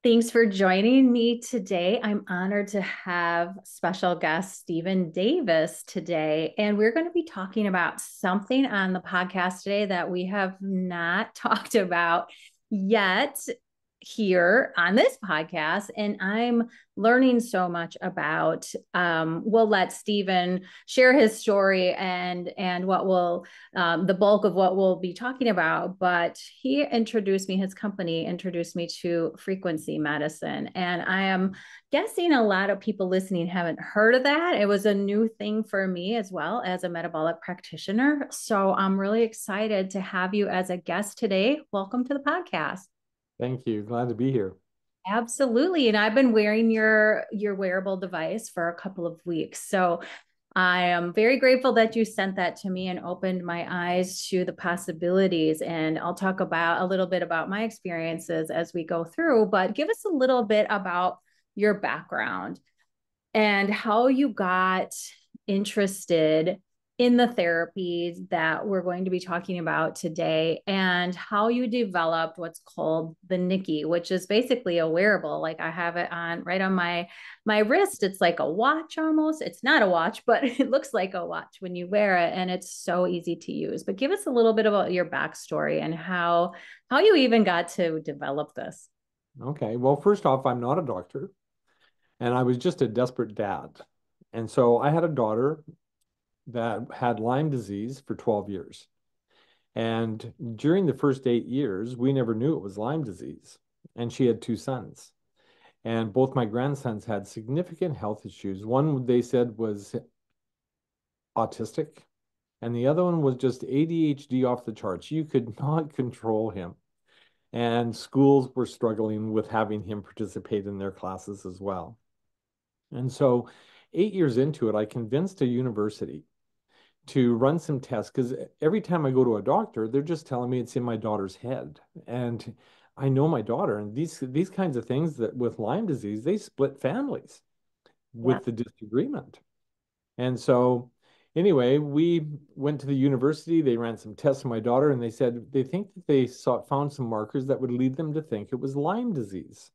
Thanks for joining me today. I'm honored to have special guest Stephen Davis today. And we're going to be talking about something on the podcast today that we have not talked about yet here on this podcast. And I'm learning so much about we'll let Stephen share his story and what will the bulk of what we'll be talking about. But he introduced me, his company introduced me to frequency medicine. And I am guessing a lot of people listening haven't heard of that. It was a new thing for me as well as a metabolic practitioner. So I'm really excited to have you as a guest today. Welcome to the podcast. Thank you. Glad to be here. Absolutely. And I've been wearing your wearable device for a couple of weeks. So I am very grateful that you sent that to me and opened my eyes to the possibilities. And I'll talk about a little bit about my experiences as we go through, but give us a little bit about your background and how you got interested in the therapies that we're going to be talking about today and how you developed what's called the NIKKI, which is basically a wearable. Like I have it on right on my wrist. It's like a watch almost. It's not a watch, but it looks like a watch when you wear it, and it's so easy to use. But give us a little bit about your backstory and how you even got to develop this. Okay. Well, first off, I'm not a doctor, and I was just a desperate dad. And so I had a daughter that had Lyme disease for 12 years. And during the first 8 years, we never knew it was Lyme disease. And she had two sons. And both my grandsons had significant health issues. One, they said, was autistic, and the other one was just ADHD off the charts. You could not control him. And schools were struggling with having him participate in their classes as well. And so, 8 years into it, I convinced a university to run some tests because every time I go to a doctor, they're just telling me it's in my daughter's head. And I know my daughter, and these kinds of things that with Lyme disease, they split families Yeah. with the disagreement. And so, anyway, we went to the university. They ran some tests on my daughter, and they said they think that they found some markers that would lead them to think it was Lyme disease.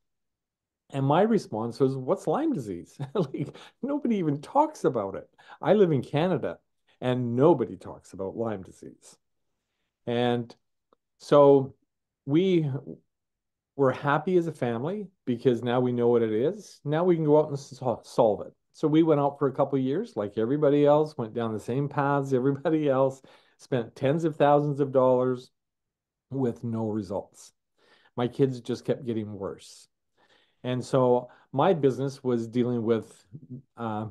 And my response was, "What's Lyme disease?" Like, nobody even talks about it. I live in Canada, and nobody talks about Lyme disease. And so we we're happy as a family because now we know what it is. Now we can go out and solve it. So we went out for a couple of years, like everybody else, went down the same paths everybody else, spent tens of thousands of dollars with no results. My kids just kept getting worse. And so my business was dealing with, uh,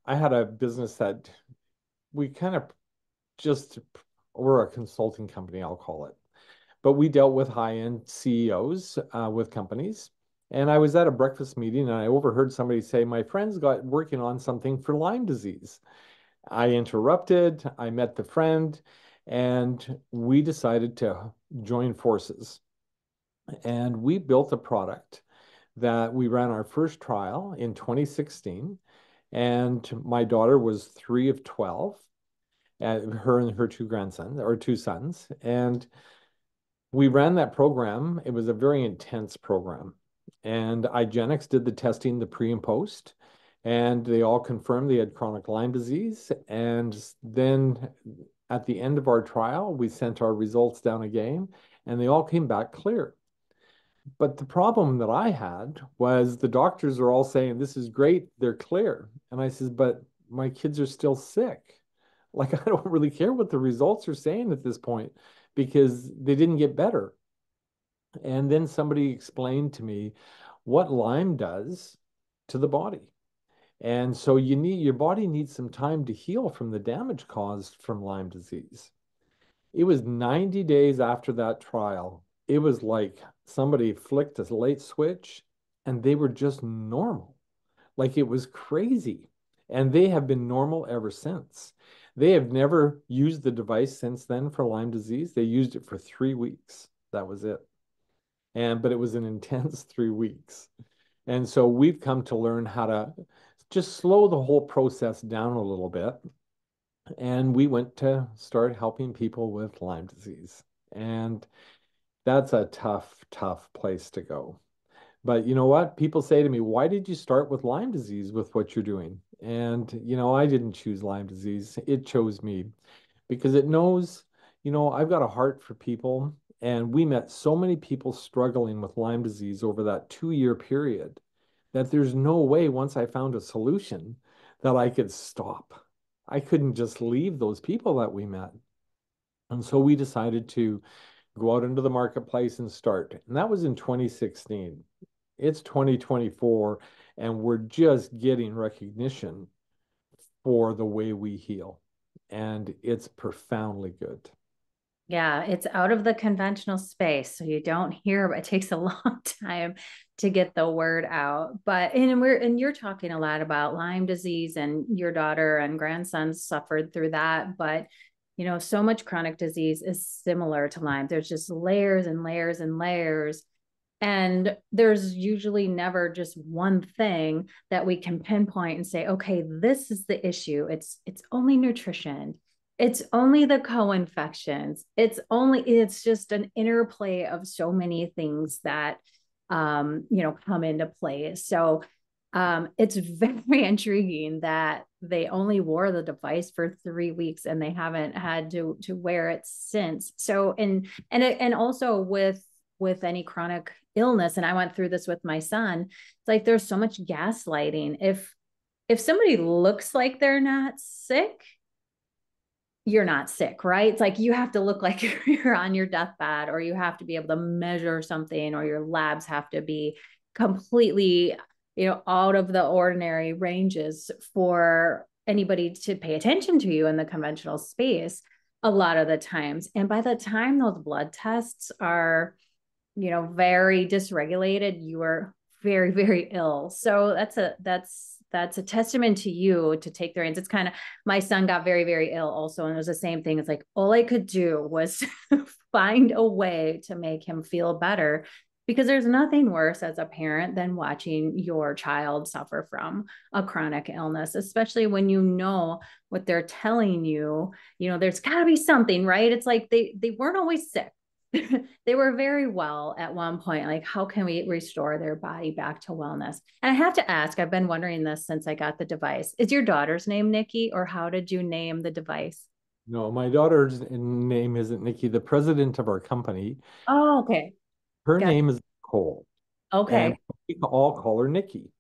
I had a business that we kind of just, we're a consulting company, I'll call it. But we dealt with high-end CEOs with companies. And I was at a breakfast meeting and I overheard somebody say, "My friend's got working on something for Lyme disease." I interrupted, I met the friend, and we decided to join forces. And we built a product that we ran our first trial in 2016. And my daughter was 3 of 12, her and her two grandsons or two sons. And we ran that program. It was a very intense program. And IGeneX did the testing, the pre and post, and they all confirmed they had chronic Lyme disease. And then at the end of our trial, we sent our results down again, and they all came back clear. But the problem that I had was the doctors are all saying, "This is great, they're clear." And I says, "But my kids are still sick. Like, I don't really care what the results are saying at this point because they didn't get better." And then somebody explained to me what Lyme does to the body. And so your body needs some time to heal from the damage caused from Lyme disease. It was 90 days after that trial. It was like somebody flicked a light switch and they were just normal. Like, it was crazy. And they have been normal ever since. They have never used the device since then for Lyme disease. They used it for 3 weeks. That was it. But it was an intense 3 weeks. And so we've come to learn how to just slow the whole process down a little bit. And we went to start helping people with Lyme disease. And that's a tough, tough place to go. But you know what? People say to me, why did you start with Lyme disease with what you're doing? And, I didn't choose Lyme disease. It chose me because it knows, I've got a heart for people. And we met so many people struggling with Lyme disease over that 2-year period that there's no way once I found a solution that I could stop. I couldn't just leave those people that we met. And so we decided to go out into the marketplace and start. And that was in 2016. It's 2024, and we're just getting recognition for the way we heal. And it's profoundly good. Yeah, it's out of the conventional space. So you don't hear, it takes a long time to get the word out. But and you're talking a lot about Lyme disease, and your daughter and grandson suffered through that. But so much chronic disease is similar to Lyme. There's just layers and layers and layers. And there's usually never just one thing that we can pinpoint and say, okay, this is the issue. It's only nutrition. It's only the co-infections. It's just an interplay of so many things that come into play. So it's very intriguing that they only wore the device for 3 weeks and they haven't had to wear it since. So and also with any chronic illness, and I went through this with my son, it's like there's so much gaslighting. If somebody looks like they're not sick, you're not sick, right? It's like you have to look like you're on your deathbed, or you have to be able to measure something, or your labs have to be completely, out of the ordinary ranges for anybody to pay attention to you in the conventional space a lot of the times. And by the time those blood tests are, very dysregulated, you are very, very ill. So that's a testament to you to take the reins. It's kind of, my son got very, very ill also. And it was the same thing. It's like, all I could do was find a way to make him feel better, because there's nothing worse as a parent than watching your child suffer from a chronic illness, especially when what they're telling you, there's gotta be something, right? It's like they weren't always sick. They were very well at one point. Like, how can we restore their body back to wellness? And I have to ask, I've been wondering this since I got the device. Is your daughter's name Nikki, or how did you name the device? No, my daughter's name isn't Nikki. The president of our company, Oh, okay. her Got name is Nicole, and Okay. we all call her Nikki.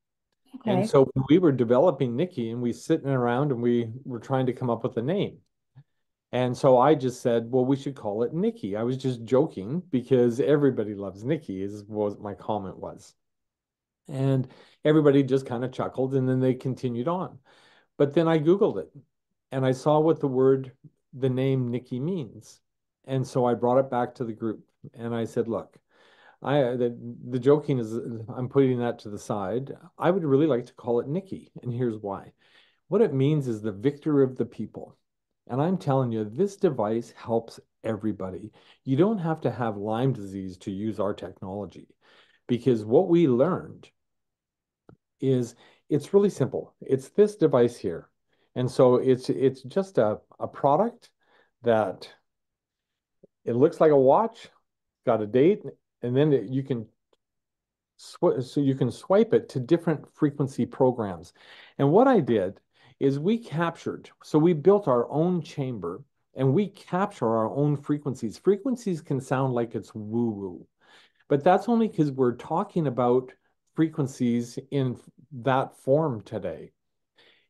And Okay. so when we were developing Nikki and we sitting around and we were trying to come up with a name. And so I just said, well, we should call it Nikki. I was just joking because everybody loves Nikki, is what my comment was. And everybody just kind of chuckled and then they continued on. But then I Googled it and I saw what the name Nikki means. And so I brought it back to the group and I said, look, the joking is I'm putting that to the side. I would really like to call it Nikki, and here's why. What it means is the victor of the people. And I'm telling you, this device helps everybody. You don't have to have Lyme disease to use our technology, because what we learned is it's really simple. It's this device here. And so it's just a product that it looks like a watch, got a date, and then you can swipe it to different frequency programs. And what I did is we built our own chamber and we capture our own frequencies. Frequencies can sound like it's woo-woo, but that's only because we're talking about frequencies in that form today.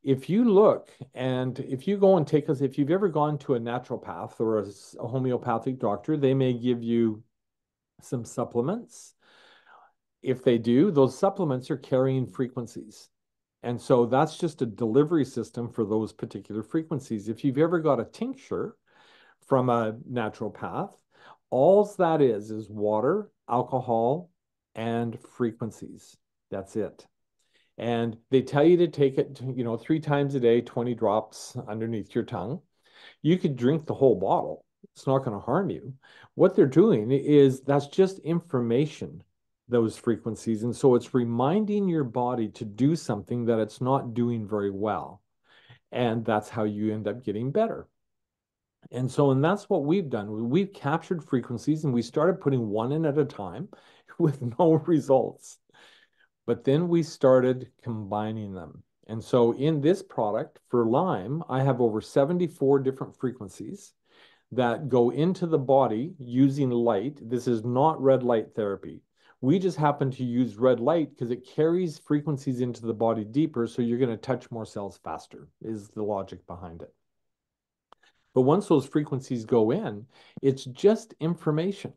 If you look and if you go and take us, if you've ever gone to a naturopath or a homeopathic doctor, they may give you some supplements. If they do, those supplements are carrying frequencies. And so that's just a delivery system for those particular frequencies. If you've ever got a tincture from a naturopath, all that is water, alcohol, and frequencies. That's it. And they tell you to take it, 3 times a day, 20 drops underneath your tongue. You could drink the whole bottle. It's not going to harm you. What they're doing is that's just information, those frequencies. And so it's reminding your body to do something that it's not doing very well. And that's how you end up getting better. And that's what we've done. We've captured frequencies and we started putting one in at a time with no results. But then we started combining them. And so in this product for Lyme, I have over 74 different frequencies that go into the body using light. This is not red light therapy. We just happen to use red light because it carries frequencies into the body deeper, so you're going to touch more cells faster, is the logic behind it. But once those frequencies go in, it's just information.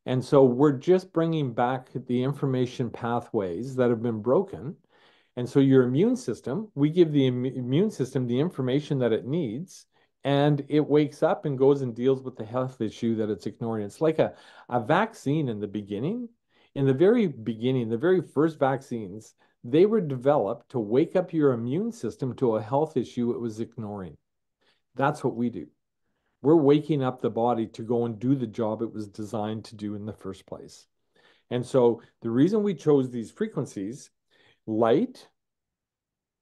And so we're just bringing back the information pathways that have been broken. And so your immune system, we give the immune system the information that it needs, and it wakes up and goes and deals with the health issue that it's ignoring. It's like a vaccine in the beginning. In the very beginning, the very first vaccines, they were developed to wake up your immune system to a health issue it was ignoring. That's what we do. We're waking up the body to go and do the job it was designed to do in the first place. And so the reason we chose these frequencies, light,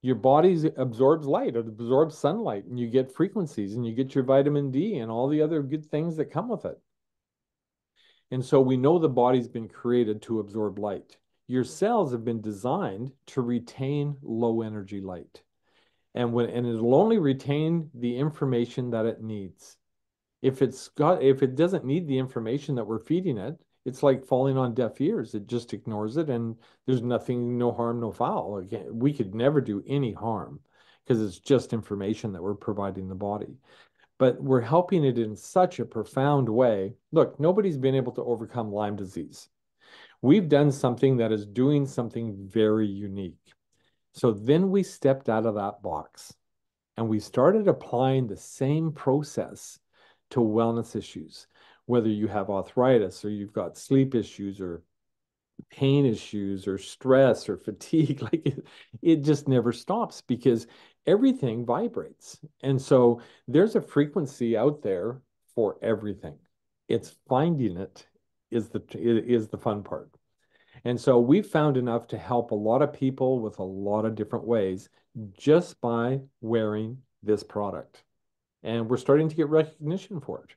your body absorbs light, it absorbs sunlight, and you get frequencies, and you get your vitamin D and all the other good things that come with it. And so we know the body's been created to absorb light. Your cells have been designed to retain low energy light. And it'll only retain the information that it needs. If it doesn't need the information that we're feeding it, it's like falling on deaf ears. It just ignores it, and there's nothing, no harm, no foul. Again, we could never do any harm because it's just information that we're providing the body. But we're helping it in such a profound way. Look, nobody's been able to overcome Lyme disease. We've done something that is doing something very unique. So then we stepped out of that box and we started applying the same process to wellness issues, whether you have arthritis or you've got sleep issues or pain issues or stress or fatigue. Like it just never stops because everything vibrates. And so there's a frequency out there for everything. It's finding it is the fun part. And so we've found enough to help a lot of people with a lot of different ways just by wearing this product. And we're starting to get recognition for it.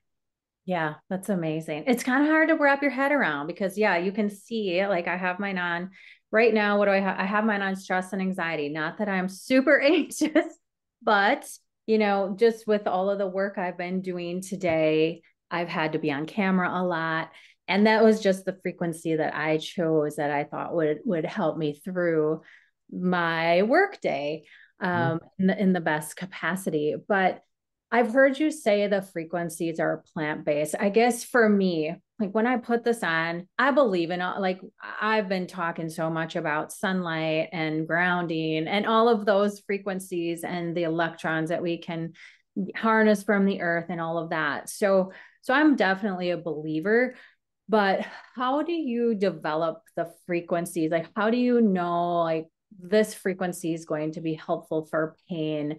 Yeah, that's amazing. It's kind of hard to wrap your head around because, yeah, you can see, like, I have mine on right now. What do I have? I have mine on stress and anxiety. Not that I'm super anxious, but, just with all of the work I've been doing today, I've had to be on camera a lot. And that was just the frequency that I chose that I thought would help me through my work day in the best capacity. But I've heard you say the frequencies are plant-based. I guess for me, like when I put this on, I believe in like I've been talking so much about sunlight and grounding and all of those frequencies and the electrons that we can harness from the earth and all of that. So I'm definitely a believer, but how do you develop the frequencies? Like how do you know like this frequency is going to be helpful for pain?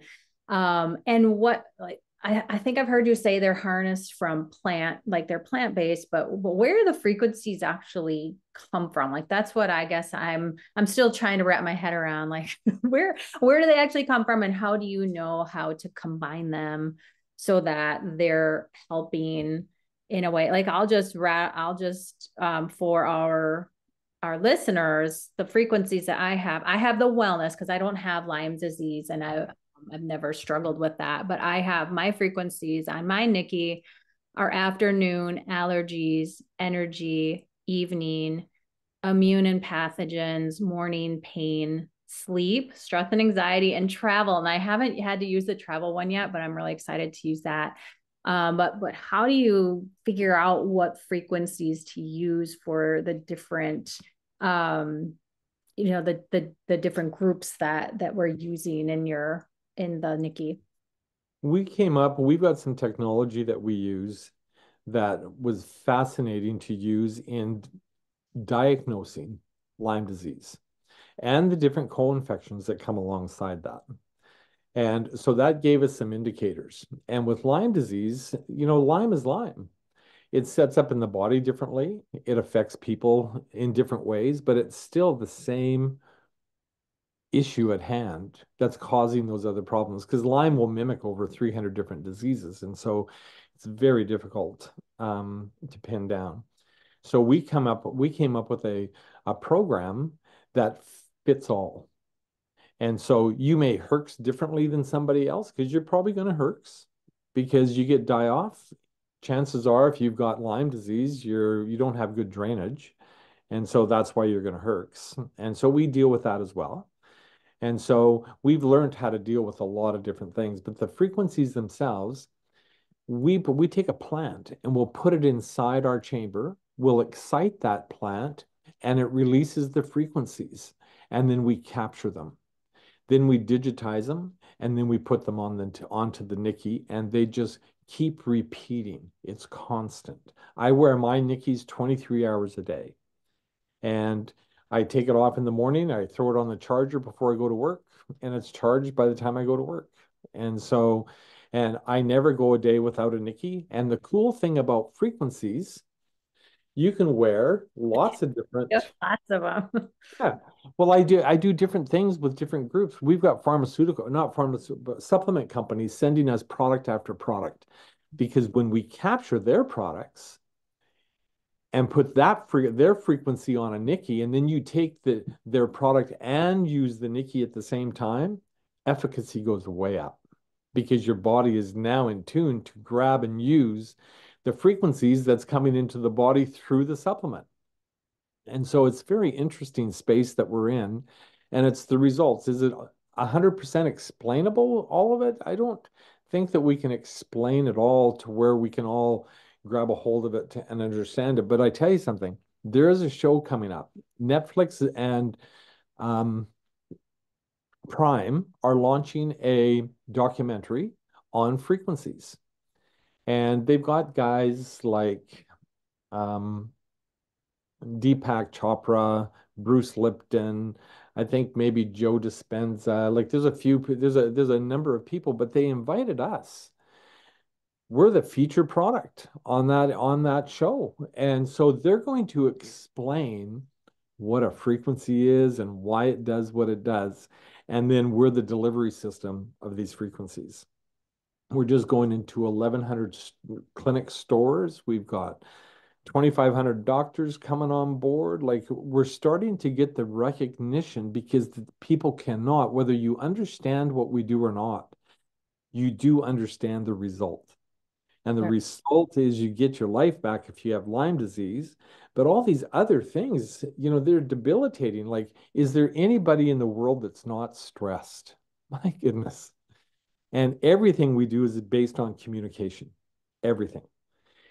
And what like I think I've heard you say they're harnessed from like they're plant-based, but where do the frequencies actually come from? Like that's what I guess I'm still trying to wrap my head around. Like where do they actually come from, and how do you know how to combine them so that they're helping in a way? Like I'll just for our listeners, the frequencies that I have the wellness because I don't have Lyme disease and I've never struggled with that, but I have my frequencies on my NIKKI are afternoon, allergies, energy, evening, immune and pathogens, morning, pain, sleep, stress and anxiety, and travel. And I haven't had to use the travel one yet, but I'm really excited to use that. But how do you figure out what frequencies to use for the different the different groups that we're using in the NIKKI? We've got some technology that we use that was fascinating to use in diagnosing Lyme disease and the different co-infections that come alongside that. And so that gave us some indicators. And with Lyme disease, Lyme is Lyme. It sets up in the body differently. It affects people in different ways, but it's still the same issue at hand that's causing those other problems because Lyme will mimic over 300 different diseases. And so it's very difficult to pin down. So we came up with a program that fits all. And so you may herx differently than somebody else because you're probably going to herx because you get die off. Chances are, if you've got Lyme disease, you don't have good drainage. And so that's why you're going to herx. And so we deal with that as well. And so we've learned how to deal with a lot of different things, but the frequencies themselves, we take a plant and we'll put it inside our chamber. We'll excite that plant and it releases the frequencies. And then we capture them. Then we digitize them and then we put them onto the NIKKI and they just keep repeating. It's constant. I wear my NIKKIs 23 hours a day. And I take it off in the morning, I throw it on the charger before I go to work, and it's charged by the time I go to work. And so, and I never go a day without a NIKKI. And the cool thing about frequencies, you can wear lots of Yep, different. lots of them. Yeah. Well, I do different things with different groups. We've got pharmaceutical, not pharmaceutical, but supplement companies sending us product after product because when we capture their products, and put their frequency on a NIKKI, and then you take their product and use the NIKKI at the same time, efficacy goes way up because your body is now in tune to grab and use the frequencies that's coming into the body through the supplement. And so it's very interesting space that we're in, and it's the results. Is it 100% explainable, all of it? I don't think that we can explain it all to where we can all grab a hold of it and understand it. But I tell you something, there is a show coming up. Netflix and um, Prime are launching a documentary on frequencies, and they've got guys like um, Deepak Chopra, Bruce Lipton, I think maybe Joe Dispenza. Like there's a number of people, but they invited us. We're the feature product on that show. And so they're going to explain what a frequency is and why it does what it does. And then we're the delivery system of these frequencies. We're just going into 1,100 clinic stores. We've got 2,500 doctors coming on board. Like we're starting to get the recognition because the people cannot, whether you understand what we do or not, you do understand the result. And the Sure. result is you get your life back if you have Lyme disease. But all these other things, they're debilitating. Like, is there anybody in the world that's not stressed? My goodness. And everything we do is based on communication. Everything.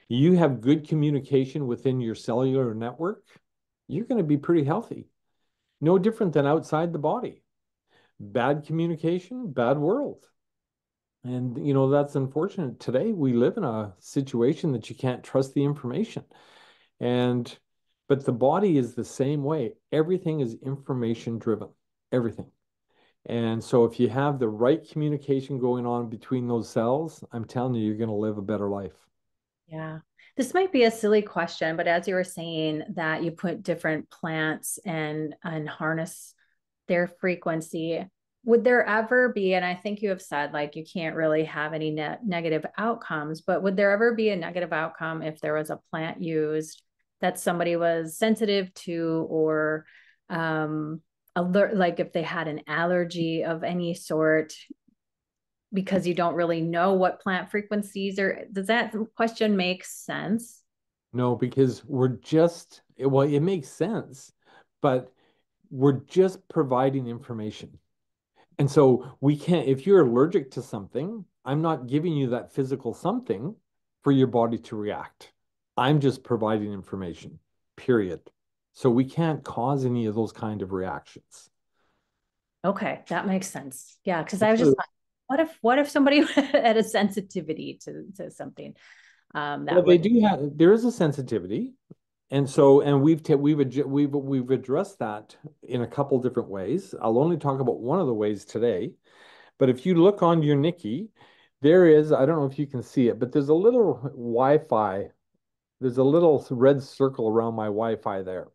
You have good communication within your cellular network, you're going to be pretty healthy. No different than outside the body. Bad communication, bad world. And, that's unfortunate. Today, we live in a situation that you can't trust the information. And, but the body is the same way. Everything is information driven, everything. And so if you have the right communication going on between those cells, I'm telling you, you're going to live a better life. Yeah. This might be a silly question, but as you were saying that you put different plants and harness their frequency, would there ever be, and I think you have said like you can't really have any negative outcomes, but would there ever be a negative outcome if there was a plant used that somebody was sensitive to or alert, like if they had an allergy of any sort because you don't really know what plant frequencies are. Does that question make sense? No, because well, it makes sense, but we're just providing information. And so we can't, if you're allergic to something, I'm not giving you that physical something for your body to react. I'm just providing information, period. So we can't cause any of those kind of reactions. Okay, that makes sense. Yeah, because I was just what if somebody had a sensitivity to something Well, that would there is a sensitivity. And so, and we've addressed that in a couple different ways. I'll only talk about one of the ways today. But if you look on your NIKKI, there is, I don't know if you can see it, but there's a little Wi-Fi. There's a little red circle around my Wi-Fi there.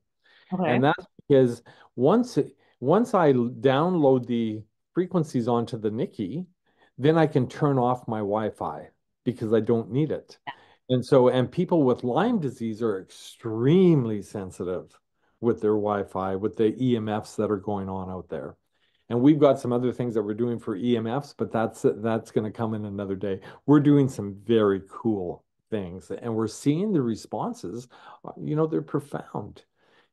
okay. And that's because once I download the frequencies onto the NIKKI, then I can turn off my Wi-Fi because I don't need it. And so, and people with Lyme disease are extremely sensitive with their Wi-Fi, with the EMFs that are going on out there. And we've got some other things that we're doing for EMFs, but that's going to come in another day. We're doing some very cool things, and we're seeing the responses. They're profound.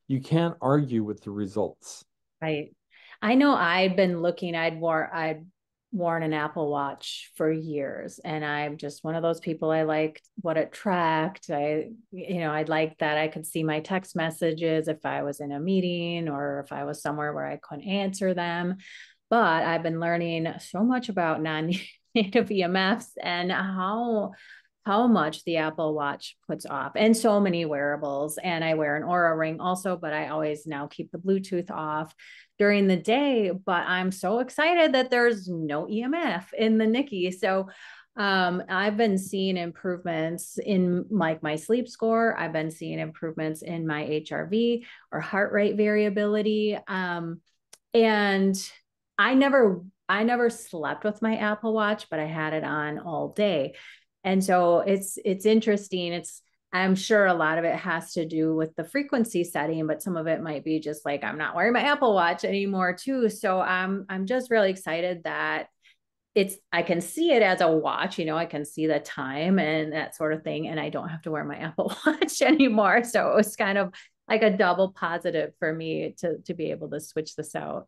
You can't argue with the results. Right. I know I'd been looking, I'd worn an Apple Watch for years, and I'm just one of those people. I liked what it tracked. I'd like that I could see my text messages if I was in a meeting or if I was somewhere where I couldn't answer them. But I've been learning so much about non-native EMFs and how much the Apple Watch puts off, and so many wearables. And I wear an Aura ring also, but I always now keep the Bluetooth off during the day. But I'm so excited that there's no EMF in the NIKKI. So I've been seeing improvements in like my sleep score. I've been seeing improvements in my HRV or heart rate variability. And I never slept with my Apple Watch, but I had it on all day. And so it's interesting. I'm sure a lot of it has to do with the frequency setting, but some of it might be just like I'm not wearing my Apple Watch anymore too. So I'm just really excited that I can see it as a watch, I can see the time and that sort of thing, and I don't have to wear my Apple Watch anymore. So it was kind of like a double positive for me to be able to switch this out.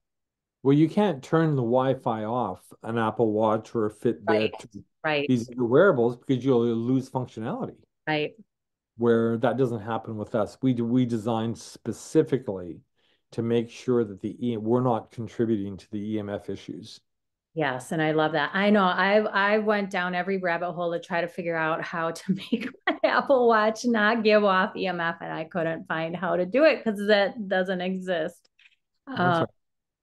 Well, you can't turn the Wi-Fi off an Apple Watch or a Right. Fitbit, Right. these are wearables, because you'll lose functionality. Right. Where that doesn't happen with us. We designed specifically to make sure that we're not contributing to the EMF issues. Yes, and I love that. I know I went down every rabbit hole to try to figure out how to make my Apple Watch not give off EMF, and I couldn't find how to do it because that doesn't exist. That's Um, right.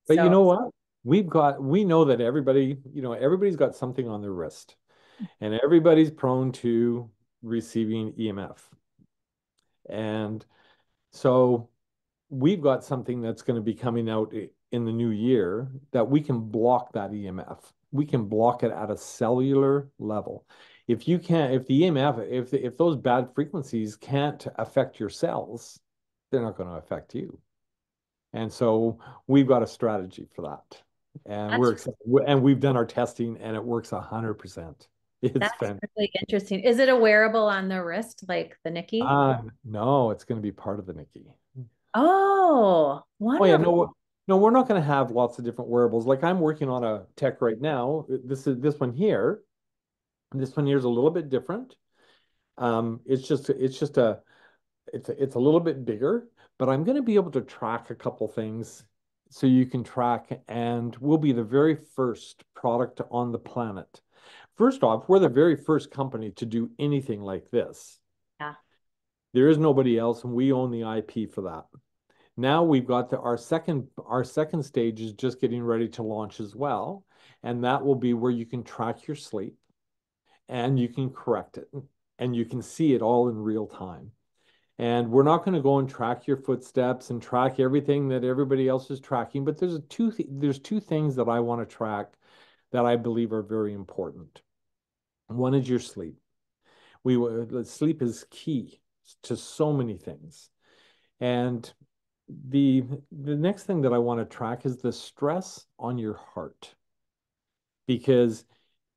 But you so know what? We know that everybody's got something on their wrist, and everybody's prone to receiving EMF. And so we've got something that's going to be coming out in the new year that we can block that EMF. We can block it at a cellular level. If the EMF, if those bad frequencies can't affect your cells, they're not going to affect you. And so we've got a strategy for that. And that's we've done our testing and it works 100%. It's that's fantastic. really interesting. Is it a wearable on the wrist like the NIKKI? No, it's going to be part of the NIKKI. Oh, Oh yeah, wonderful. no, we're not going to have lots of different wearables. Like I'm working on a tech right now. This one here. This one here is a little bit different. It's a little bit bigger, but I'm going to be able to track a couple things, so you can track, and we'll be the very first product on the planet. First off, we're the very first company to do anything like this. Yeah. There is nobody else, and we own the IP for that. Now we've got our second stage is just getting ready to launch as well, and that will be where you can track your sleep and you can correct it and you can see it all in real time. And we're not going to go and track your footsteps and track everything that everybody else is tracking, but there's two things that I want to track that I believe are very important. One is your sleep. Sleep is key to so many things. And the next thing that I want to track is the stress on your heart. Because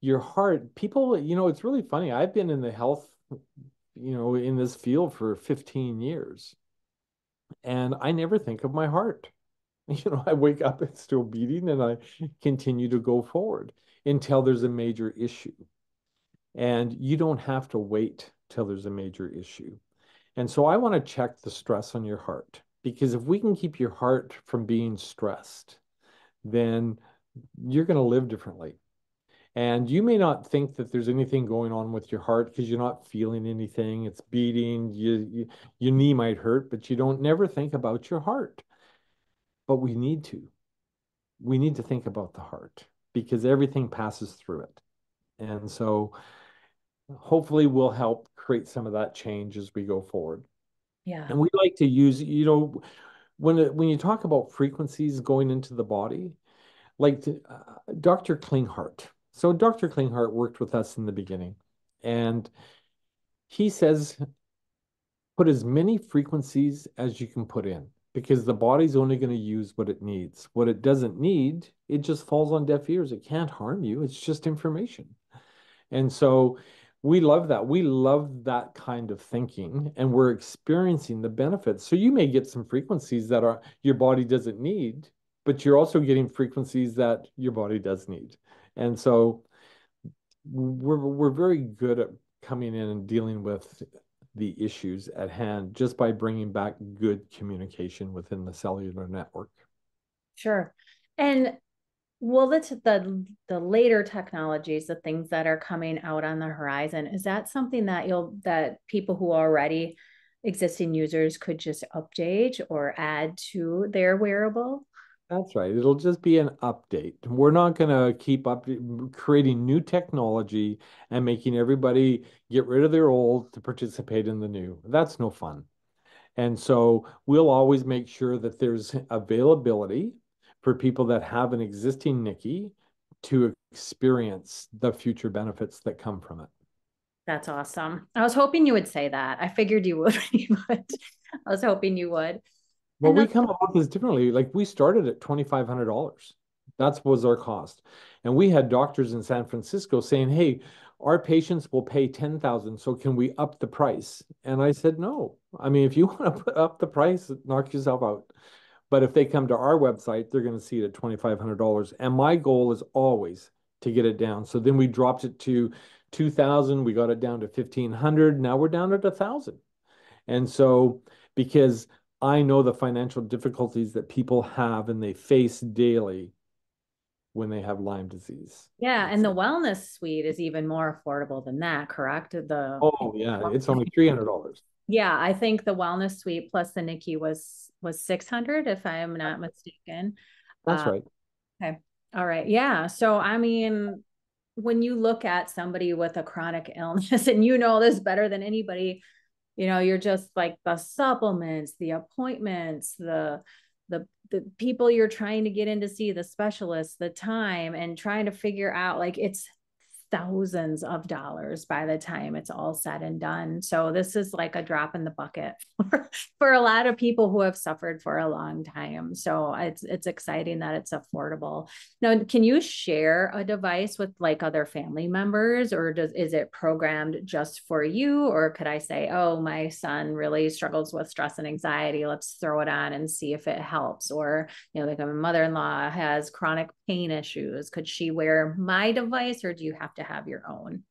your heart, people, it's really funny. I've been in the health, in this field for 15 years, and I never think of my heart. I wake up, it's still beating, and I continue to go forward until there's a major issue. And you don't have to wait till there's a major issue. And so I want to check the stress on your heart, because if we can keep your heart from being stressed, then you're going to live differently. And you may not think that there's anything going on with your heart because you're not feeling anything. It's beating. Your knee might hurt, but you don't never think about your heart. But we need to. We need to think about the heart because everything passes through it. And so hopefully we'll help create some of that change as we go forward. Yeah. And we like to use, when you talk about frequencies going into the body, like Dr. Klinghardt. So Dr. Klinghardt worked with us in the beginning, and he says, put as many frequencies as you can put in, because the body's only going to use what it needs. What it doesn't need, it just falls on deaf ears. It can't harm you. It's just information. And so we love that. We love that kind of thinking, and we're experiencing the benefits. So you may get some frequencies that are your body doesn't need, but you're also getting frequencies that your body does need. And so we're very good at coming in and dealing with the issues at hand just by bringing back good communication within the cellular network. Sure. And well, the later technologies, the things that are coming out on the horizon, is that something that people who are already existing users could just update or add to their wearable? That's right. It'll just be an update. We're not going to keep up creating new technology and making everybody get rid of their old to participate in the new. That's no fun. And so we'll always make sure that there's availability for people that have an existing NIKKI to experience the future benefits that come from it. That's awesome. I was hoping you would say that. I figured you would, but I was hoping you would. Well, And we the come about this differently. Like we started at $2,500. That was our cost. And we had doctors in San Francisco saying, "Hey, our patients will pay 10,000, so can we up the price?" And I said, "No. I mean, if you want to put up the price, knock yourself out." But if they come to our website, they're going to see it at $2,500. And my goal is always to get it down. So then we dropped it to 2,000. We got it down to 1,500. Now we're down at 1,000. And so, because I know the financial difficulties that people have and they face daily when they have Lyme disease. yeah, and It's, the wellness suite is even more affordable than that, correct? The oh, yeah, it's only $300. Yeah, I think the wellness suite plus the NIKKI was 600 if I am not mistaken. That's Uh, right. okay. All right. Yeah. So I mean, when you look at somebody with a chronic illness, and you know this better than anybody, you're just like the supplements, the appointments, the people you're trying to get in to see, the specialists, the time, and trying to figure out, like, it's thousands of dollars by the time it's all said and done. So this is like a drop in the bucket for a lot of people who have suffered for a long time. So it's exciting that it's affordable. Now, can you share a device with like other family members, or is it programmed just for you? Or could I say, oh, my son really struggles with stress and anxiety, let's throw it on and see if it helps? Or, like, my mother-in-law has chronic pain issues, could she wear my device, or do you have to have your own?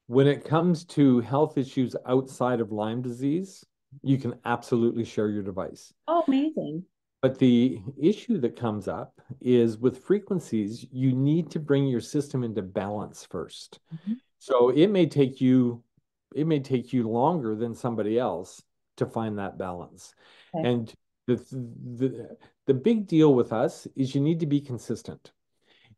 When it comes to health issues outside of Lyme disease, you can absolutely share your device. Oh, amazing. But the issue that comes up is with frequencies, you need to bring your system into balance first. Mhm. So it may take you longer than somebody else to find that balance. Okay. And the the the big deal with us is you need to be consistent.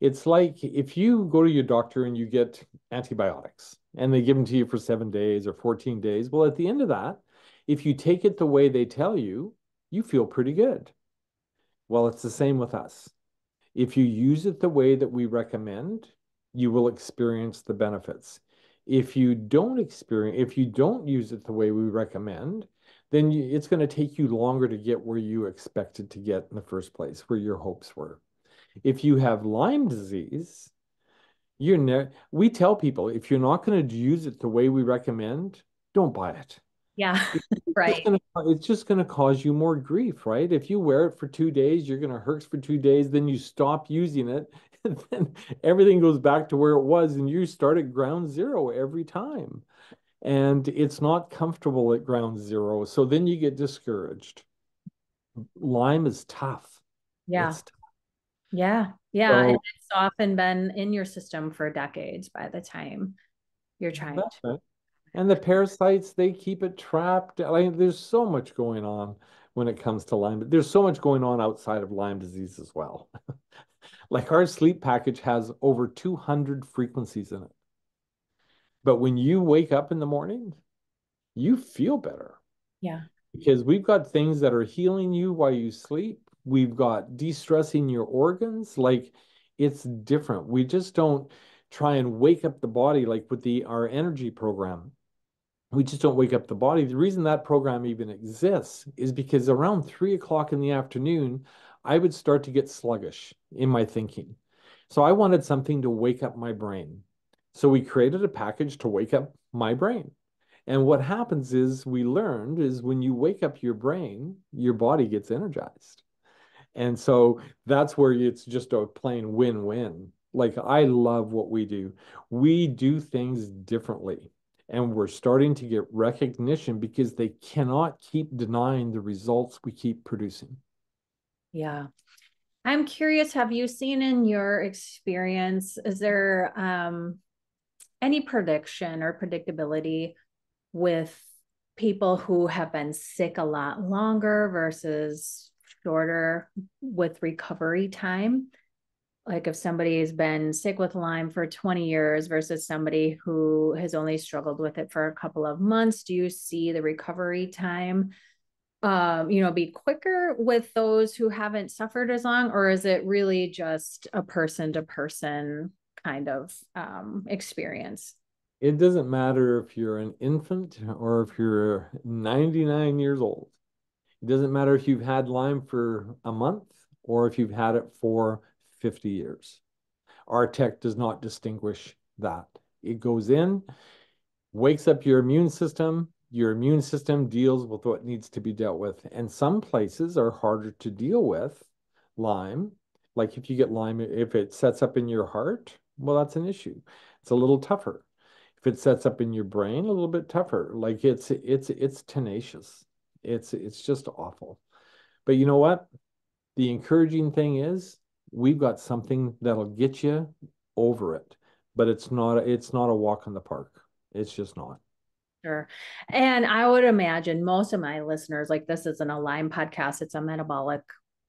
It's like if you go to your doctor and you get antibiotics and they give them to you for 7 days or 14 days, well, at the end of that, if you take it the way they tell you, you feel pretty good. Well, it's the same with us. If you use it the way that we recommend, you will experience the benefits. If you don't use it the way we recommend, then it's going to take you longer to get where you expected to get in the first place, where your hopes were. If you have Lyme disease, we tell people if you're not going to use it the way we recommend, don't buy it. Yeah. It's just Right. gonna it's just gonna cause you more grief, right? If you wear it for 2 days, you're gonna hurt for 2 days, then you stop using it, and then everything goes back to where it was, and you start at ground zero every time. And it's not comfortable at ground zero. So then you get discouraged. Lyme is tough. Yeah. It's tough. Yeah. Yeah. And So it's often been in your system for decades by the time you're trying that's to. it. And the parasites, they keep it trapped. Like, there's so much going on when it comes to Lyme. There's so much going on outside of Lyme disease as well. Like our sleep package has over 200 frequencies in it. But when you wake up in the morning, you feel better Yeah. because we've got things that are healing you while you sleep. We've got de-stressing your organs. Like it's different. We just don't try and wake up the body like with our energy program. We just don't wake up the body. The reason that program even exists is because around 3 o'clock in the afternoon, I would start to get sluggish in my thinking. So I wanted something to wake up my brain. So we created a package to wake up my brain. And what happens is we learned is when you wake up your brain, your body gets energized. And so that's where it's just a plain win-win. Like I love what we do. We do things differently. And we're starting to get recognition because they cannot keep denying the results we keep producing. Yeah. I'm curious, have you seen in your experience, is there any prediction or predictability with people who have been sick a lot longer versus shorter with recovery time? Like if somebody has been sick with Lyme for 20 years versus somebody who has only struggled with it for a couple of months, do you see the recovery time be quicker with those who haven't suffered as long, or is it really just a person to person kind of experience? It doesn't matter if you're an infant or if you're 99 years old. It doesn't matter if you've had Lyme for a month or if you've had it for 50 years. Our tech does not distinguish that. It goes in, wakes up your immune system. Your immune system deals with what needs to be dealt with. And some places are harder to deal with Lyme. Like if you get Lyme, if it sets up in your heart, well, that's an issue. It's a little tougher. If it sets up in your brain, a little bit tougher. Like it's tenacious. It's just awful. But you know what? The encouraging thing is we've got something that'll get you over it. But it's not a walk in the park. It's just not. Sure. And I would imagine most of my listeners, like this isn't a Lyme podcast, it's a metabolic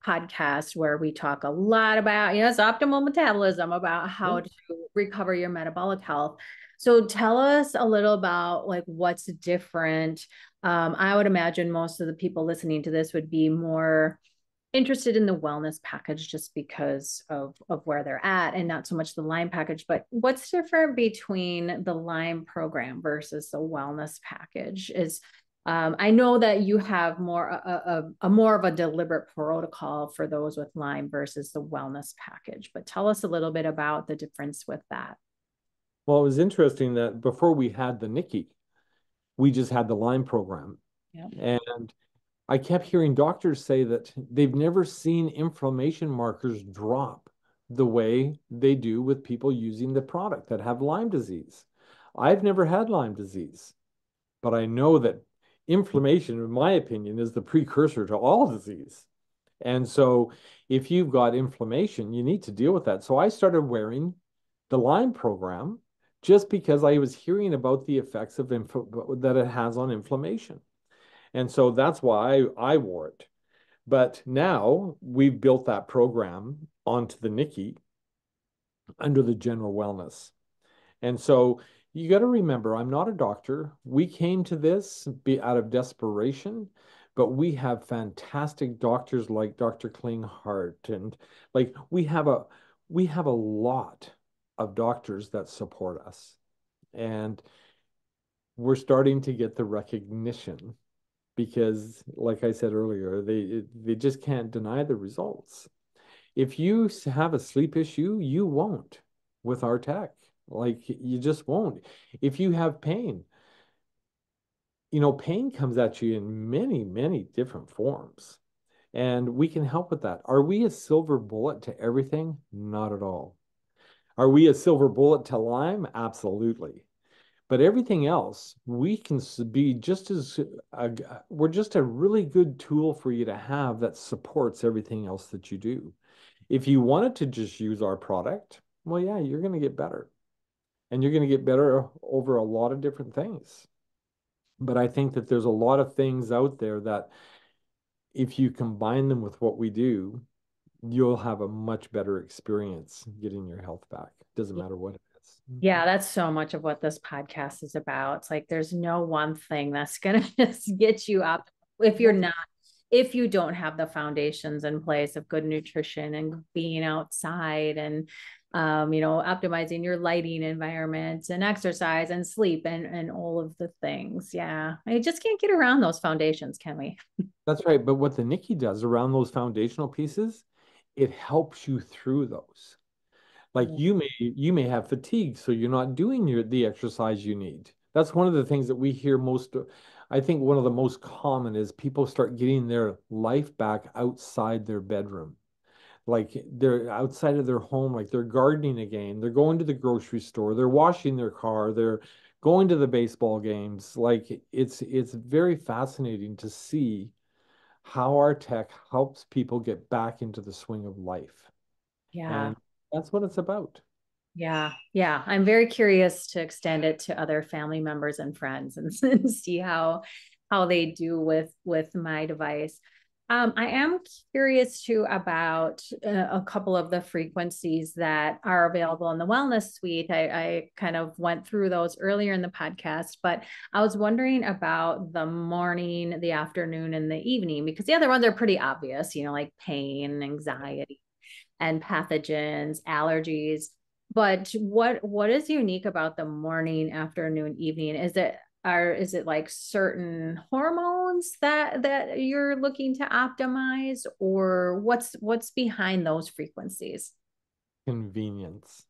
podcast where we talk a lot about, yes, optimal metabolism, about how to recover your metabolic health. So tell us a little about like what's different. I would imagine most of the people listening to this would be more interested in the wellness package just because of where they're at and not so much the Lyme package. But what's different between the Lyme program versus the wellness package is I know that you have more of a deliberate protocol for those with Lyme versus the wellness package, but tell us a little bit about the difference with that. Well, it was interesting that before we had the NIKKI, we just had the Lyme program. Yeah. And I kept hearing doctors say that they've never seen inflammation markers drop the way they do with people using the product that have Lyme disease. I've never had Lyme disease, but I know that inflammation, in my opinion, is the precursor to all disease. And so if you've got inflammation, you need to deal with that. So I started wearing the Lyme program just because I was hearing about the effects of that it has on inflammation. And so that's why I wore it. But now we've built that program onto the NIKKI under the general wellness. And so you got to remember, I'm not a doctor. We came to this out of desperation, but we have fantastic doctors like Dr. Klinghardt, and like we have a lot of doctors that support us. And we're starting to get the recognition because, like I said earlier, they just can't deny the results. If you have a sleep issue, you won't with our tech. Like you just won't. If you have pain, pain comes at you in many, many different forms, and we can help with that. Are we a silver bullet to everything? Not at all. Are we a silver bullet to Lyme? Absolutely. But everything else, we can be just as we're just a really good tool for you to have that supports everything else that you do. If you wanted to just use our product, well, yeah, you're going to get better. And you're going to get better over a lot of different things. But I think that there's a lot of things out there that if you combine them with what we do, you'll have a much better experience getting your health back. Doesn't matter what it is. Yeah, that's so much of what this podcast is about. It's like there's no one thing that's going to just get you up if you're not, if you don't have the foundations in place of good nutrition and being outside and optimizing your lighting environment and exercise and sleep and all of the things. Yeah. I just can't get around those foundations, can we? That's right. But what the Nikki does around those foundational pieces, it helps you through those. Like you may have fatigue, so you're not doing the exercise you need. That's one of the things that we hear most. I think one of the most common is people start getting their life back outside their bedroom. Like they're outside of their home, like they're gardening again, they're going to the grocery store, they're washing their car, they're going to the baseball games. Like it's very fascinating to see how our tech helps people get back into the swing of life. Yeah. And that's what it's about. Yeah, yeah. I'm very curious to extend it to other family members and friends and see how they do with my device. I am curious too about a couple of the frequencies that are available in the wellness suite. I kind of went through those earlier in the podcast, but I was wondering about the morning, the afternoon, and the evening because the other ones are pretty obvious, like pain, anxiety, and pathogens, allergies. But what is unique about the morning, afternoon, evening? Is it like certain hormones that you're looking to optimize, or what's behind those frequencies? Convenience.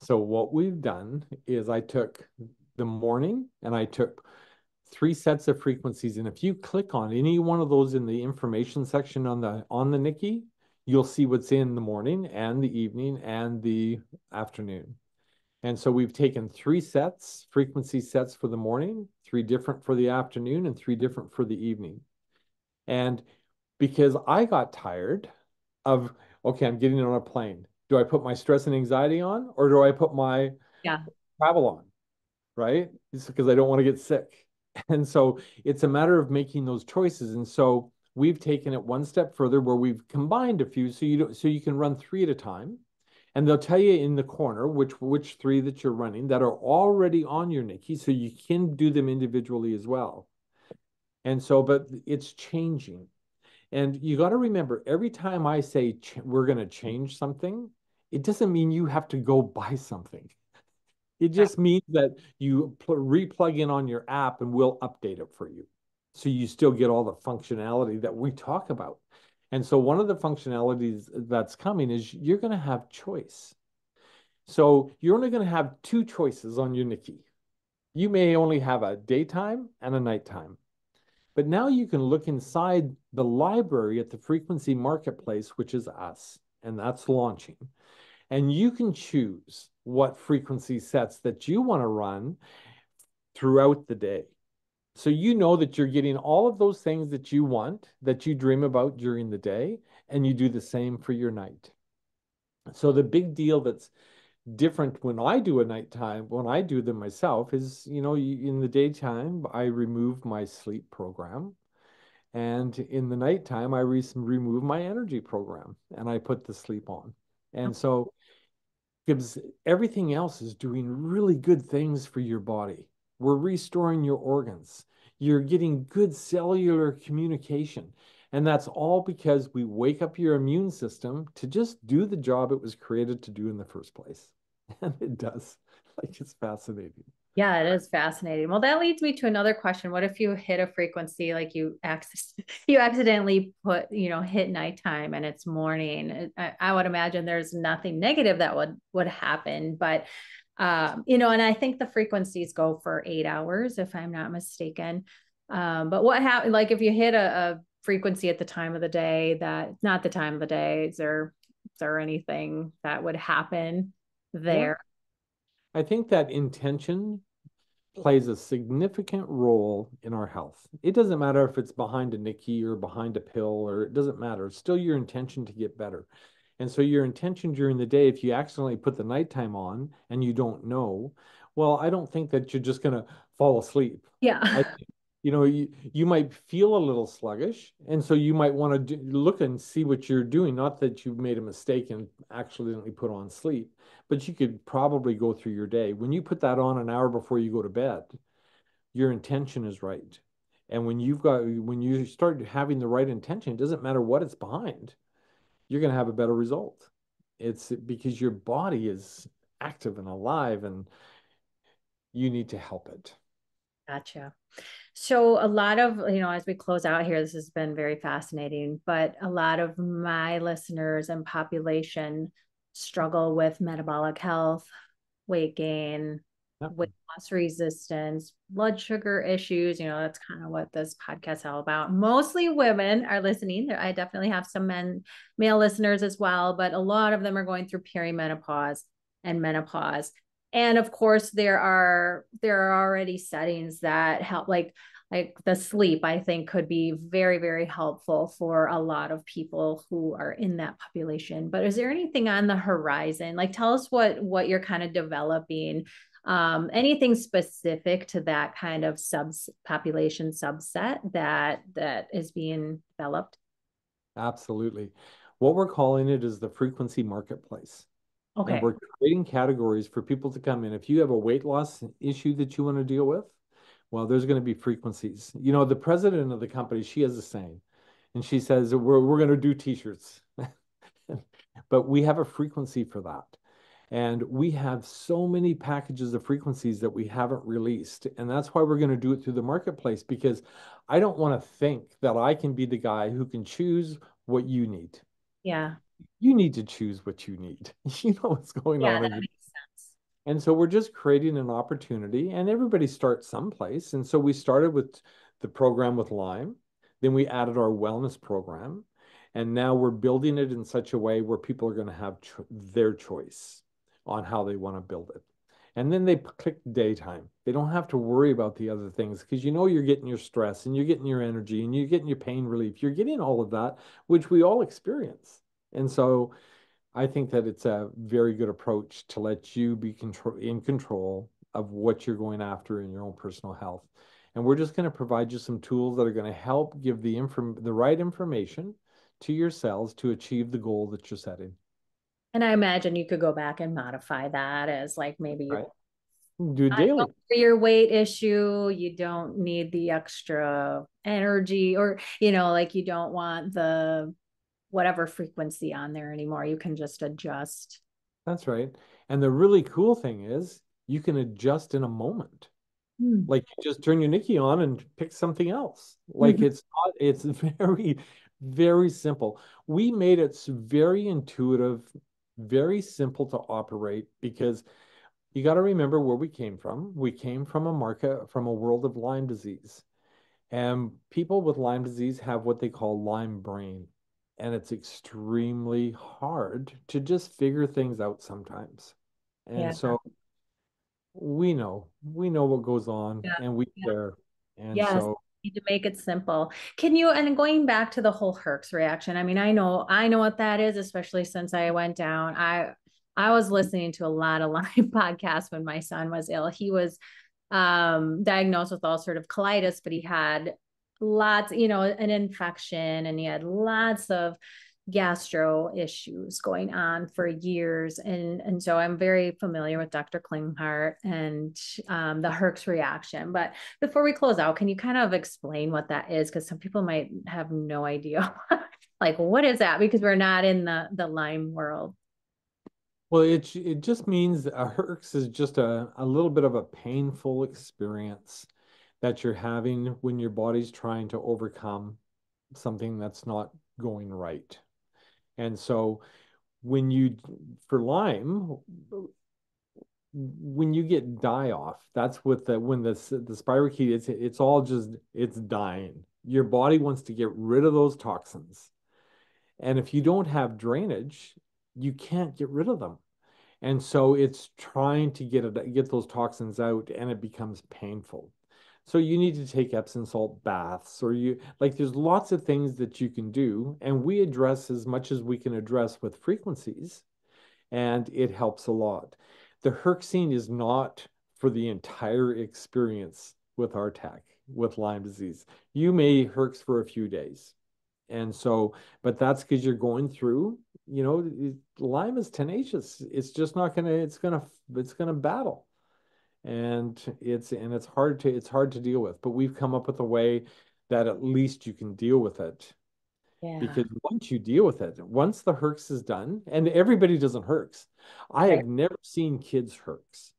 So what we've done is I took the morning and I took three sets of frequencies. And if you click on any one of those in the information section on the NIKKI, you'll see what's in the morning and the evening and the afternoon. And so we've taken three sets, frequency sets for the morning, three different for the afternoon, and three different for the evening. And because I got tired of, okay, I'm getting on a plane. Do I put my stress and anxiety on or do I put my Yeah. travel on? Right? It's because I don't want to get sick. And so it's a matter of making those choices. And so we've taken it one step further where we've combined a few so you can run three at a time. And they'll tell you in the corner which three that you're running that are already on your NIKKI, so you can do them individually as well. And so, but it's changing. And you got to remember, every time I say we're going to change something, it doesn't mean you have to go buy something. It just means that you re-plug in on your app and we'll update it for you. So you still get all the functionality that we talk about. And so one of the functionalities that's coming is you're going to have choice. So you're only going to have two choices on your NIKKI. You may only have a daytime and a nighttime. But now you can look inside the library at the frequency marketplace, which is us, and that's launching. And you can choose what frequency sets that you want to run throughout the day. So you know that you're getting all of those things that you want, that you dream about during the day, and you do the same for your night. So the big deal that's different when I do a nighttime, when I do them myself, is, in the daytime, I remove my sleep program. And in the nighttime, I remove my energy program and I put the sleep on. And so because everything else is doing really good things for your body. We're restoring your organs. You're getting good cellular communication. And that's all because we wake up your immune system to just do the job it was created to do in the first place. And it does. Like, it's fascinating. Yeah, it is fascinating. Well, that leads me to another question. What if you hit a frequency like you accidentally hit nighttime and it's morning? I would imagine there's nothing negative that would happen, but and I think the frequencies go for 8 hours if I'm not mistaken. But what happened, like if you hit a frequency at the time of the day that not the time of the day, is there anything that would happen Well, there? I think that intention plays a significant role in our health. It doesn't matter if it's behind a NIKKI or behind a pill, or it doesn't matter. It's still your intention to get better. And so your intention during the day, if you accidentally put the nighttime on and you don't know, well, I don't think that you're just going to fall asleep. I Yeah. think, you might feel a little sluggish. And so you might want to look and see what you're doing. Not that you've made a mistake and accidentally put on sleep, but you could probably go through your day. When you put that on an hour before you go to bed, your intention is right. And when you start having the right intention, it doesn't matter what it's behind, you're going to have a better result. It's because your body is active and alive and you need to help it. Gotcha. So a lot of, as we close out here, this has been very fascinating, but a lot of my listeners and population struggle with metabolic health, weight gain, Yep. weight loss resistance, blood sugar issues. That's kind of what this podcast is all about. Mostly women are listening. I definitely have some male listeners as well, but a lot of them are going through perimenopause and menopause. And of course, there are already settings that help, like the sleep, I think could be very, very helpful for a lot of people who are in that population. But is there anything on the horizon? Like, tell us what you're kind of developing, anything specific to that kind of population subset that is being developed? Absolutely. What we're calling it is the frequency marketplace. And Okay. we're creating categories for people to come in. If you have a weight loss issue that you want to deal with, well, there's going to be frequencies. The president of the company, she has a saying, and she says, we're going to do t-shirts. But we have a frequency for that. And we have so many packages of frequencies that we haven't released. And that's why we're going to do it through the marketplace, because I don't want to think that I can be the guy who can choose what you need. Yeah. You need to choose what you need. You know what's going Yeah, on that in your. makes sense. And so we're just creating an opportunity, and everybody starts someplace. And so we started with the program with Lyme, then we added our wellness program, and now we're building it in such a way where people are going to have their choice on how they want to build it. And then they click daytime. They don't have to worry about the other things because you're getting your stress and you're getting your energy and you're getting your pain relief. You're getting all of that, which we all experience. And so I think that it's a very good approach to let you be in control of what you're going after in your own personal health. And we're just going to provide you some tools that are going to help give the right information to your cells to achieve the goal that you're setting. And I imagine you could go back and modify that as like maybe you Right? Do it daily. for your weight issue, you don't need the extra energy, or like you don't want the whatever frequency on there anymore. You can just adjust. That's right. And the really cool thing is you can adjust in a moment. Hmm. Like you just turn your NIKKI on and pick something else. Like Mhm. it's very, very simple. We made it very intuitive, very simple to operate because you got to remember where we came from. We came from a world of Lyme disease. And people with Lyme disease have what they call Lyme brain. And it's extremely hard to just figure things out sometimes. And Yeah. so we know what goes on Yeah. and we Yeah. care. And Yes. so, Need to make it simple. And going back to the whole Herx reaction, I mean, I know what that is, especially since I went down. I was listening to a lot of Lyme podcasts when my son was ill. He was diagnosed with ulcerative colitis, but he had lots, an infection, and he had lots of gastro issues going on for years. And so I'm very familiar with Dr. Klinghardt and the Herx reaction. But before we close out, can you kind of explain what that is? Because some people might have no idea. Like, what is that? Because we're not in the Lyme world. well, it just means a Herx is just a little bit of a painful experience that you're having when your body's trying to overcome something that's not going right. And so when you, for Lyme, when you get die off, that's with when the spirochete, it's all just it's dying. Your body wants to get rid of those toxins. And if you don't have drainage, you can't get rid of them. And so it's trying to get those toxins out and it becomes painful. So you need to take Epsom salt baths or there's lots of things that you can do and we address as much as we can address with frequencies and it helps a lot. The Herxine is not for the entire experience with our tech with Lyme disease. You may Herx for a few days. And so, but that's because you're going through, Lyme is tenacious. It's just not gonna, it's gonna battle. And it's hard to deal with. But we've come up with a way that at least you can deal with it Yeah. because once you deal with it, once the herx is done, and everybody doesn't herx. I Right. have never seen kids herx.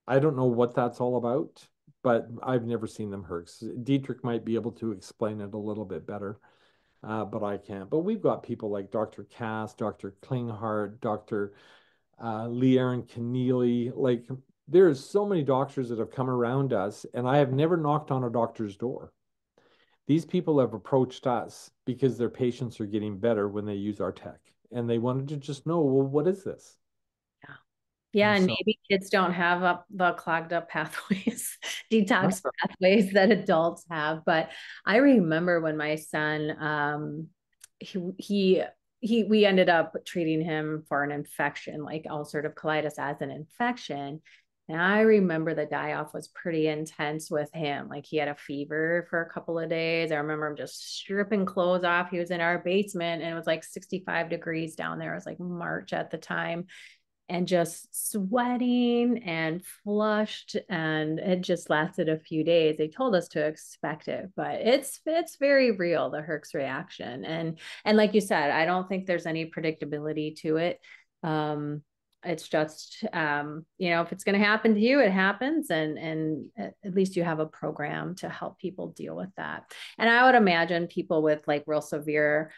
I don't know what that's all about, but I've never seen them herx. Dietrich might be able to explain it a little bit better, but I can't. But we've got people like Dr. Cass, Dr. Klinghardt, Dr. Lee Aaron Keneally. Like, there's so many doctors that have come around us, and I have never knocked on a doctor's door. These people have approached us because their patients are getting better when they use our tech, and they wanted to just know, well, what is this? Yeah. Yeah, And and so, maybe kids don't have the clogged up pathways, no, detox pathways that adults have. But I remember when my son, he, we ended up treating him for an infection, like ulcerative colitis as an infection. And I remember the die off was pretty intense with him. Like he had a fever for a couple of days. I remember him just stripping clothes off. He was in our basement and it was like 65 degrees down there. It was like March at the time and just sweating and flushed, and it just lasted a few days. They told us to expect it, but it's very real, the herx reaction. And like you said, I don't think there's any predictability to it. It's just if it's going to happen to you, it happens, and at least you have a program to help people deal with that. And I would imagine people with like real severe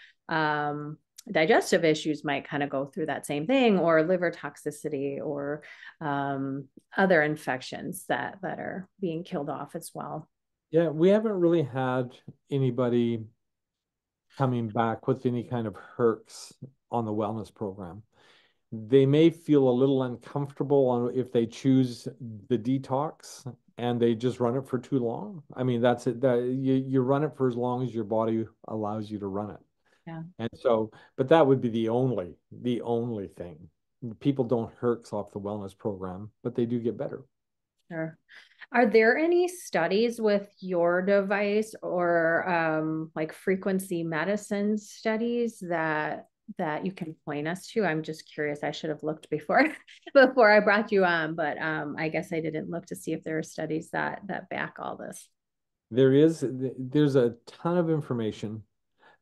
digestive issues might kind of go through that same thing, or liver toxicity, or other infections that are being killed off as well. yeah, we haven't really had anybody coming back with any kind of herx on the wellness program. They may feel a little uncomfortable on if they choose the detox and they just run it for too long. I mean, that's it. That you run it for as long as your body allows you to run it. Yeah, And so, but that would be the only thing. People don't herx off the wellness program, but they do get better. sure. Are there any studies with your device, or like frequency medicine studies that you can point us to? I'm just curious. I should have looked before before I brought you on, but I guess I didn't look to see if there are studies that back all this. There's a ton of information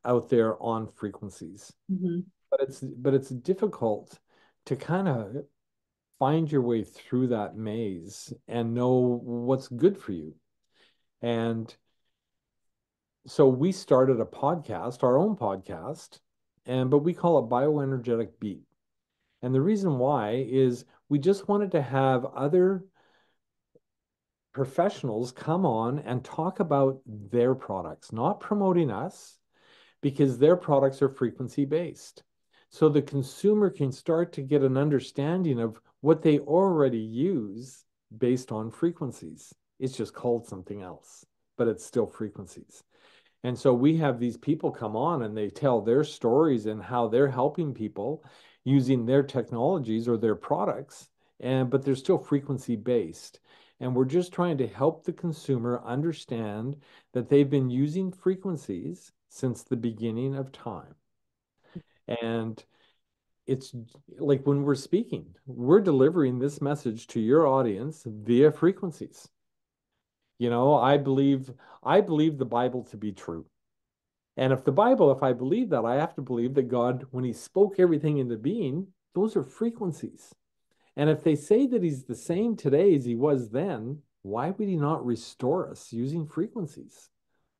out there on frequencies, Mhm. but it's difficult to kind of find your way through that maze and know what's good for you. And so we started a podcast, our own podcast, but we call it Bioenergetic Beat. And the reason why is we just wanted to have other professionals come on and talk about their products, not promoting us, because their products are frequency based. So the consumer can start to get an understanding of what they already use based on frequencies. It's just called something else, but it's still frequencies. And so we have these people come on and they tell their stories and how they're helping people using their technologies or their products, and but they're still frequency based. And we're just trying to help the consumer understand that they've been using frequencies since the beginning of time. And it's like when we're speaking, we're delivering this message to your audience via frequencies. I believe the Bible to be true. And if I believe that, I have to believe that God, when he spoke everything into being, those are frequencies. And if they say that he's the same today as he was then, why would he not restore us using frequencies?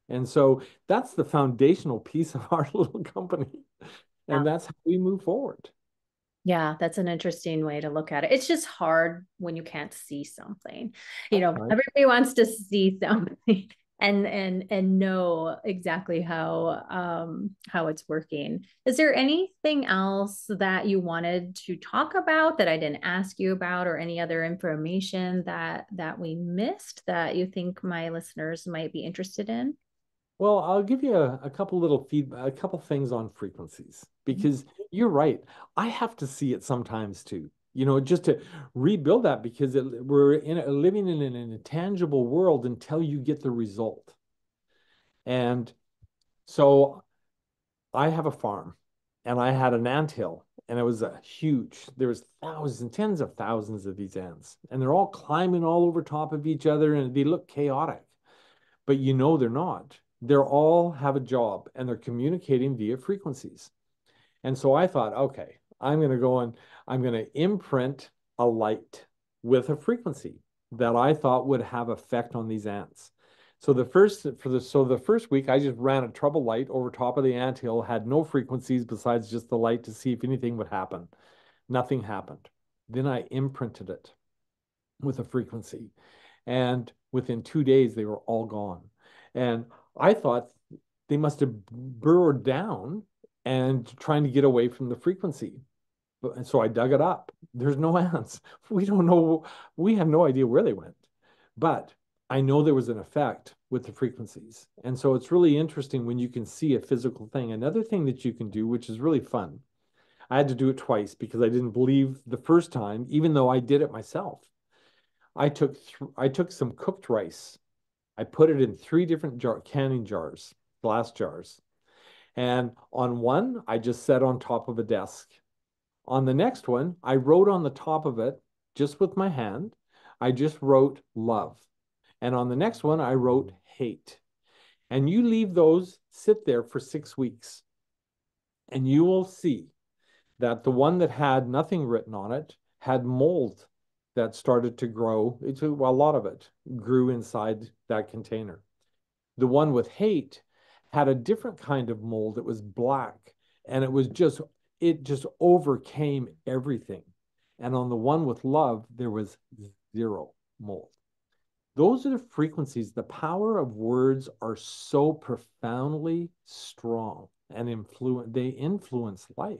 And so that's the foundational piece of our little company. And that's how we move forward. Yeah, that's an interesting way to look at it. It's just hard when you can't see something. Right. Everybody wants to see something and know exactly how it's working. Is there anything else that you wanted to talk about that I didn't ask you about, or any other information that we missed that you think my listeners might be interested in? Well, I'll give you a couple little feedback, a couple things on frequencies, because you're right. I have to see it sometimes too, just to rebuild that, because we're living in an intangible world until you get the result. And so I have a farm and I had an ant hill, and it was a huge, there was thousands, tens of thousands of these ants, and they're all climbing all over top of each other and they look chaotic, but they're not. They're all have a job and they're communicating via frequencies. And so I thought, okay, I'm going to go and I'm going to imprint a light with a frequency that I thought would have effect on these ants. So the first week I just ran a trouble light over top of the anthill, had no frequencies besides just the light to see if anything would happen. Nothing happened. Then I imprinted it with a frequency. And within 2 days, they were all gone. And I thought they must have burrowed down and trying to get away from the frequency. And so I dug it up. There's no ants. We don't know. We have no idea where they went. But I know there was an effect with the frequencies. And so it's really interesting when you can see a physical thing. Another thing that you can do, which is really fun, I had to do it twice because I didn't believe the first time, even though I did it myself. I took some cooked rice. I put it in three different canning jars, glass jars. And on one, I just set on top of a desk. On the next one, I wrote on the top of it, just with my hand, I just wrote love. And on the next one, I wrote hate. And you leave those sit there for 6 weeks, and you will see that the one that had nothing written on it had mold that started to grow. Well, a lot of it grew inside that container. The one with hate had a different kind of mold. It was black, and it just overcame everything. And on the one with love, there was zero mold. Those are the frequencies. The power of words are so profoundly strong and they influence life.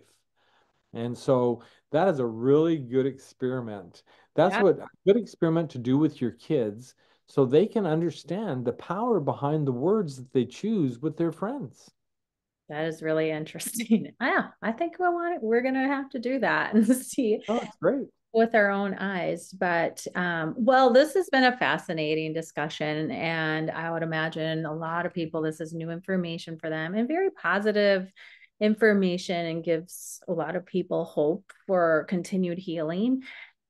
And so that is a really good experiment. That's Yeah, what a good experiment to do with your kids so they can understand the power behind the words that they choose with their friends. that is really interesting. Yeah, I think we're gonna have to do that and see Oh, it's great. with our own eyes. But well, this has been a fascinating discussion, and I would imagine a lot of people, this is new information for them and very positive information and gives a lot of people hope for continued healing.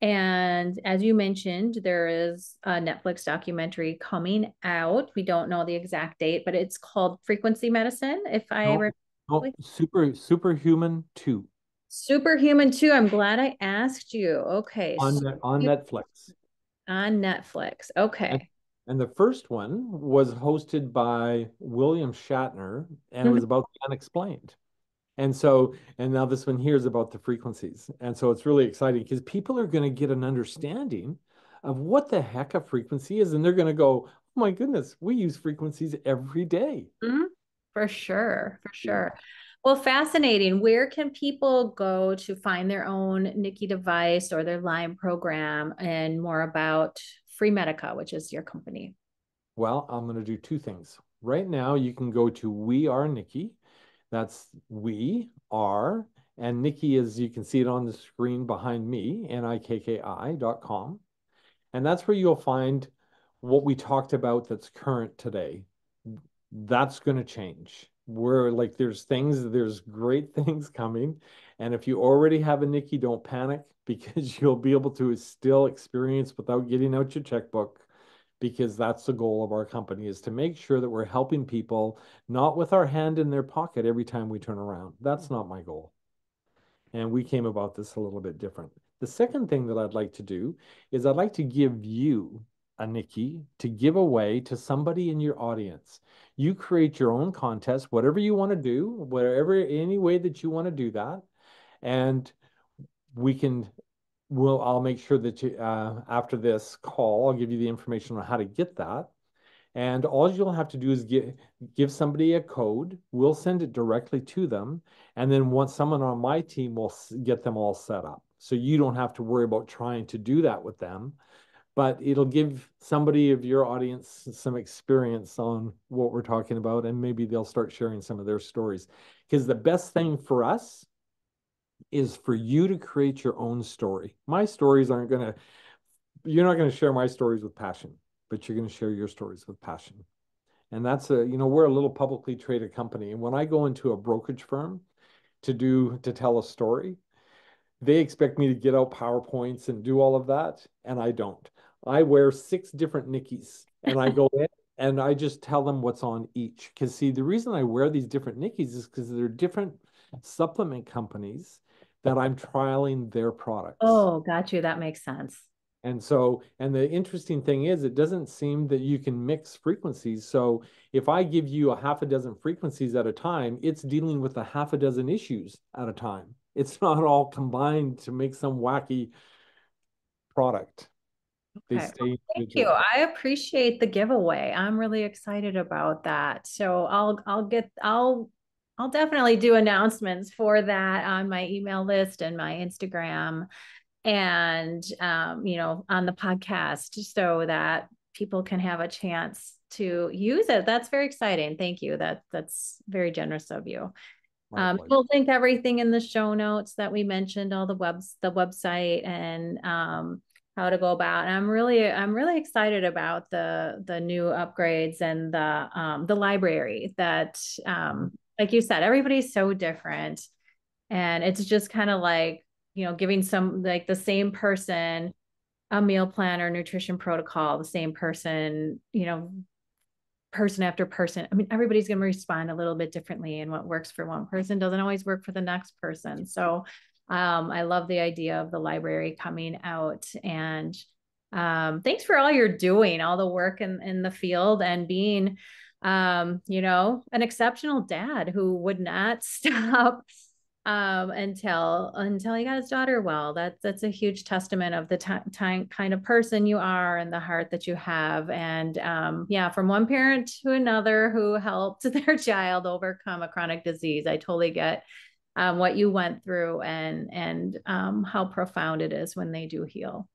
And as you mentioned, there is a Netflix documentary coming out. We don't know the exact date, but it's called Frequency Medicine, if I No, remember. no, superhuman 2 Superhuman too. I'm glad I asked you. Okay. on Netflix. On Netflix. And, Okay. and the first one was hosted by William Shatner, and it Mhm. was about the unexplained. And now this one here is about the frequencies. And so it's really exciting because people are going to get an understanding of what the heck a frequency is. And they're going to go, oh my goodness, we use frequencies every day. Mhm. For sure. For sure. Well, fascinating. Where can people go to find their own NIKKI device or their Lyme program and more about Free Medica, which is your company? Well, I'm going to do two things. Right now, you can go to We Are Nikki. That's We Are. And Nikki is, you can see it on the screen behind me, NIKKI.com. And that's where you'll find what we talked about that's current today. That's going to change. We're like, there's great things coming. And if you already have a Nikki, don't panic because you'll be able to still experience without getting out your checkbook, because that's the goal of our company is to make sure that we're helping people, not with our hand in their pocket every time we turn around. That's not my goal. And we came about this a little bit different. The second thing that I'd like to do is I'd like to give you a Nikki to give away to somebody in your audience. You create your own contest, whatever you want to do, whatever, any way that you want to do that. And we can, I'll make sure that after this call, I'll give you the information on how to get that. And all you'll have to do is give somebody a code. We'll send it directly to them. And then once someone on my team will get them all set up. So you don't have to worry about trying to do that with them. But it'll give somebody of your audience some experience on what we're talking about. And maybe they'll start sharing some of their stories. Because the best thing for us is for you to create your own story. My stories aren't going to, you're not going to share my stories with passion, but you're going to share your stories with passion. And we're a little publicly traded company. And when I go into a brokerage firm to tell a story, they expect me to get out PowerPoints and do all of that. And I don't. I wear 6 different Nickies and I go in and I just tell them what's on each. Because see, the reason I wear these different NIKKIs is because they're different supplement companies that I'm trialing their products. Oh, got you. That makes sense. And so, and the interesting thing is, it doesn't seem that you can mix frequencies. So if I give you a half a dozen frequencies at a time, it's dealing with a half a dozen issues at a time. It's not all combined to make some wacky product. They Okay. Well, stay thank you. individual. I appreciate the giveaway. I'm really excited about that. So I'll definitely do announcements for that on my email list and my Instagram and on the podcast so that people can have a chance to use it. That's very exciting. Thank you. That's very generous of you. My pleasure. We'll link everything in the show notes that we mentioned, all the website and how to go about. And I'm really excited about the new upgrades and the library that like you said, everybody's so different. And it's just kind of like, giving some like the same person a meal plan or nutrition protocol, the same person, person after person. I mean, everybody's going to respond a little bit differently, and what works for one person doesn't always work for the next person. So I love the idea of the library coming out. And thanks for all you're doing, all the work in the field, and being, an exceptional dad who would not stop until he got his daughter well. That's a huge testament of the kind of person you are and the heart that you have. And yeah, from one parent to another who helped their child overcome a chronic disease, I totally get what you went through and how profound it is when they do heal.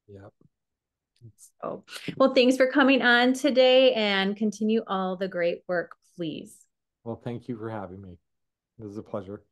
Yeah. So, well, thanks for coming on today, and continue all the great work, please. Well, thank you for having me. It was a pleasure.